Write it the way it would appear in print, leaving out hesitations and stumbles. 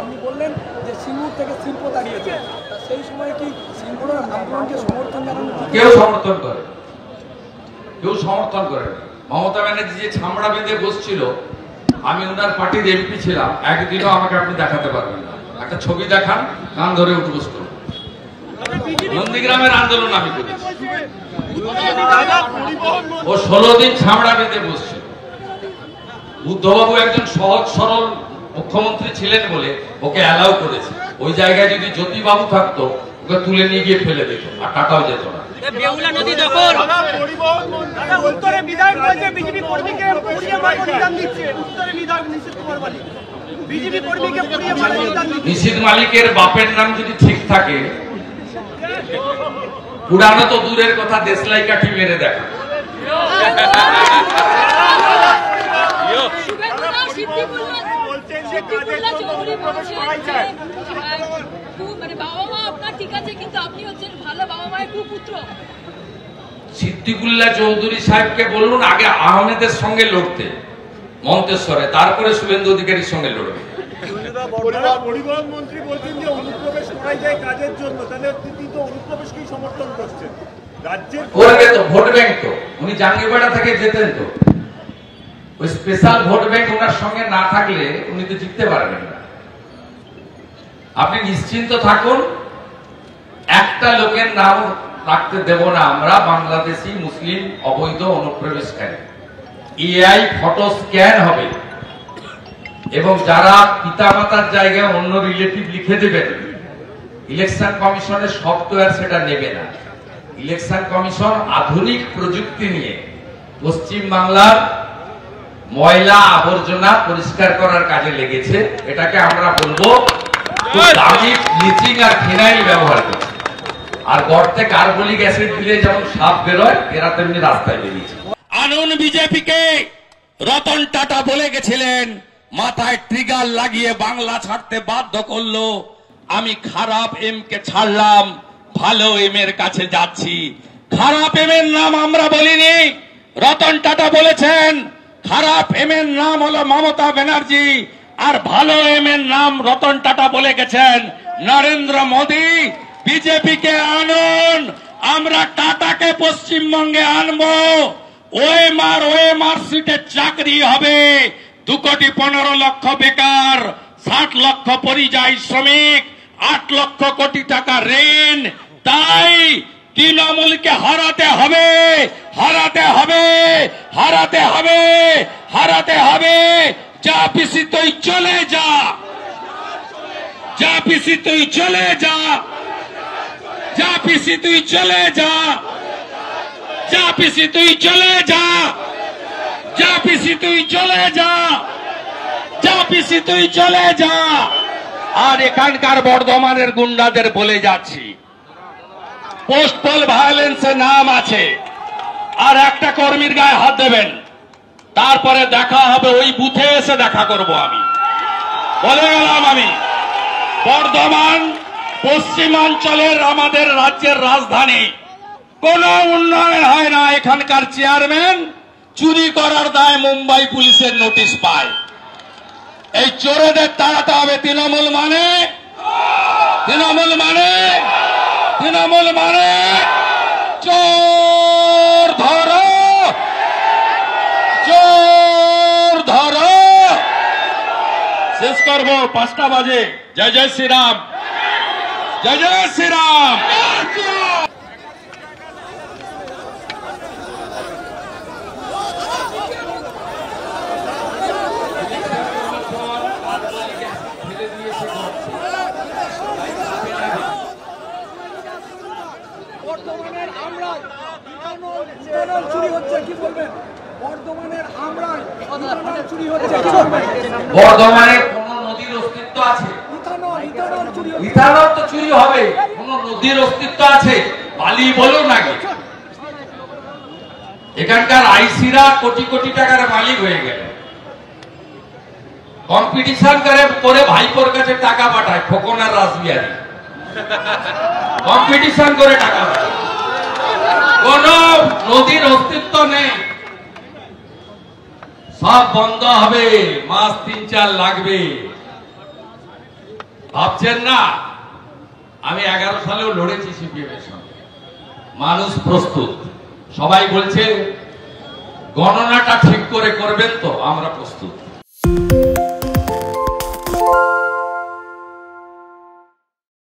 আপনি বললেন যে সিঙ্গুর থেকে শিল্প দাঁড়িয়েছে, সেই সময় কি সিঙ্গুর আন্দোলনকে সমর্থন জানানো? কেউ সমর্থন করে, কেউ সমর্থন করে। মমতা ব্যানার্জি যে ছামড়া বেঁধে বসছিল, আমি ওনার পার্টির এমপি ছিলাম, একদিনও আমাকে আপনি দেখাতে পারবেন না। একটা ছবি দেখান, কান ধরে উঠে বসতো। নন্দীগ্রামের আন্দোলন আমি করেছি, ও 16 দিন ছামড়া বেঁধে বসছিল। বুদ্ধবাবু একজন সহজ সরল মুখ্যমন্ত্রী ছিলেন বলে ওকে অ্যালাউ করেছে। ওই জায়গায় যদি জ্যোতিবাবু থাকতো, ওকে তুলে নিয়ে গিয়ে ফেলে দিত, আর টাকাও যেত না। বেহুলা নদী দখল, উত্তরে বিধায়ক বলছে বিজেপি কর্মীকে পুড়িয়ে মারার নিদান দিচ্ছে। উত্তরে বিধায়ক নিষিদ্ধ কুমার মালিক বিজেপি কর্মীকে পুড়িয়ে মারার নিদান দিচ্ছে। নিষিদ্ধ মালিকের বাপের নাম যদি ঠিক থাকে, পুরানো তো দূরের কথা, দেশলাই কাঠি মেরে দেখা। সিদ্দিকুল্লাহ চৌধুরী সাহেবকে বলুন আগে আহমেদের সঙ্গে লড়তে মন্তেশ্বরে, তারপরে শুভেন্দু অধিকারীর সঙ্গে লড়বে। পরিবহন মন্ত্রী বলছেন যে অনুপ্রবেশ করাই যায় কাজের জন্য, তাহলে তিনি তো অনুপ্রবেশকেই সমর্থন করছেন। রাজ্যের করবে তো, ভোট ব্যাংক তো, উনি জাঙ্গিপাড়া থেকে যেতেন তো, ওই স্পেশাল ভোট ব্যাংক ওনার সঙ্গে না থাকলে উনি তো জিততে পারবেন না। আপনি নিশ্চিন্ত থাকুন, একটা লোকের নাম রাখতে দেব না আমরা, বাংলাদেশি মুসলিম অবৈধ অনুপ্রবেশকারী। এআই ফটো স্ক্যান হবে এবং যারা পিতামাতার জায়গায় অন্য রিলেটিভ লিখে দেবেন, ইলেকশন কমিশনের সফটওয়্যার সেটা নেবে না। ইলেকশন কমিশন আধুনিক প্রযুক্তি নিয়ে পশ্চিম বাংলার ময়লা আবর্জনা পরিষ্কার করার কাজে লেগেছে। এটাকে আমরা বলবো দামি ব্লিচিং আর ফিনাইল ব্যবহার করছে। আর গর্তে কার্বলিক অ্যাসিড দিলে যেমন সাপ বেরোয়, এরা তেমনি রাস্তায় বেরিয়েছে। আনুন বিজেপিকে। রতন টাটা বলে গেছিলেন, মাথায় ট্রিগার লাগিয়ে বাংলা ছাড়তে বাধ্য করলো। আমি খারাপ এম কে ছাড়লাম, ভালো এম এর কাছে যাচ্ছি। খারাপ এম এর নাম আমরা বলিনি, রতন টাটা বলেছেন। খারাপ এম এর নাম হলো মমতা ব্যানার্জি, আর ভালো এম এর নাম রতন টাটা বলে গেছেন নরেন্দ্র মোদী। বিজেপিকে আনুন, আমরা টাটাকে পশ্চিমবঙ্গে আনবো। ওএমআর সিটে চাকরি হবে, 2,15,00,000 বেকার, 60 লক্ষ পরিযায়ী শ্রমিক, 8 লক্ষ কোটি টাকা ঋণ। তাই তৃণমূলকে হারাতে হবে, হারাতে হবে, হারাতে হবে, হারাতে হবে। যা পিসি তুই চলে যা, যা পিসি তুই চলে যা, যা পিসি তুই চলে যা, যা পিসি তুই চলে যা, যা পিসি তুই চলে যা, যা পিসি তুই চলে যা। আর এখানকার বর্ধমানের গুন্ডাদের বলে যাচ্ছি, পোস্টাল ভায়োলেন্সের নাম আছে, আর একটা কর্মীর গায়ে হাত দেবেন, তারপরে দেখা হবে ওই বুথে এসে দেখা করব। আমি বলে গেলাম, আমি বর্ধমান পশ্চিমাঞ্চলের আমাদের রাজ্যের রাজধানী, কোন উন্নয়ন হয় না। এখানকার চেয়ারম্যান চুরি করার দায়ে মুম্বাই পুলিশের নোটিশ পায়। এই চোরেদের তাড়াতে হবে। তৃণমূল মানে, তৃণমূল মানে, তৃণমূল মানে চোর ধরো, চোর ধরো। শেষ করবো, 5টা বাজে। জয় জয় শ্রীরাম, জয় জয় শ্রীরাম। বর্ধমানের আমরাই ইথানল চুরি হচ্ছে, কি বলবেন? বর্ধমানের আমরাই ইথানল চুরি হচ্ছে, কি বলবেন? বর্ধমানে কোন নদীর অস্তিত্ব আছে? ইথানল চুরি হচ্ছে। ইথানল তো চুরি হবে, কোন নদীর অস্তিত্ব আছে? বালি বলো নাকি? এখানকার আইসিরা কোটি কোটি টাকার মালিক হয়ে গেল, কম্পিটিশন করে ভাইপোর কাছে টাকা পাঠায়। খোকন আর রাসবিহারী কম্পিটিশন করে টাকা পাঠায়। কোন নদীর অস্তিত্ব নেই, সব বন্ধ হবে, মাস 3-4 লাগবে। ভাবছেন না আমি 11 সালেও লড়েছি সিপিএম এর সঙ্গে। মানুষ প্রস্তুত, সবাই বলছে গণনাটা ঠিক করে করবেন তো, আমরা প্রস্তুত।